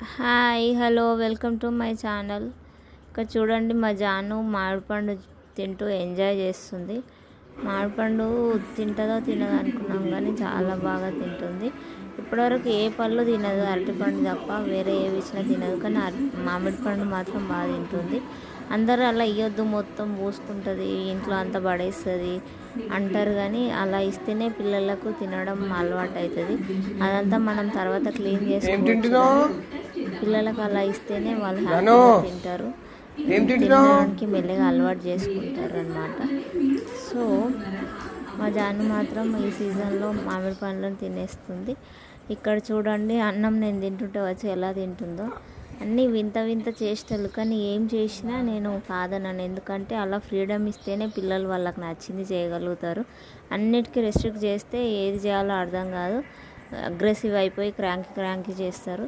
Hi hello welcome to my channel. ఇక్కడ చూడండి మా జాను మామిడిపండు తింటూ ఎంజాయ్ చేస్తుంది. మామిడిపండు తింటుందో తినదో అనుకున్నాం కానీ చాలా బాగా తింటుంది. ఇప్పటివరకు ఏ పళ్ళు తినదు, అరటిపండు తప్ప వేరే ఏవి ఇచ్చినా తినదు, కానీ మామిడిపండు మాత్రం బాగా తింటుంది. అందరూ అలా ఇవ్వద్దు మొత్తం పూసుకుంటుంది, ఇంట్లో అంతా పడేస్తుంది అంటారు, కానీ అలా ఇస్తేనే పిల్లలకు తినడం అలవాటు అవుతుంది. అదంతా మనం తర్వాత క్లీన్ చేసుకుంటాం. పిల్లలకు అలా ఇస్తేనే వాళ్ళు హ్యాపీగా తింటారు, తినడానికి మెల్లగా అలవాటు చేసుకుంటారు అన్నమాట. సో మా జాను మాత్రం ఈ సీజన్లో మామిడి పండ్లను తినేస్తుంది. ఇక్కడ చూడండి అన్నం నేను తింటుంటే వచ్చి ఎలా తింటుందో. అన్నీ వింత వింత చేష్టలు, కానీ ఏం చేసినా నేను కాదనను. ఎందుకంటే అలా ఫ్రీడమ్ ఇస్తేనే పిల్లలు వాళ్ళకి నచ్చింది చేయగలుగుతారు. అన్నిటికీ రెస్ట్రిక్ట్ చేస్తే ఏది చేయాలో అర్థం కాదు, అగ్రెసివ్ అయిపోయి క్రాంకీ చేస్తారు.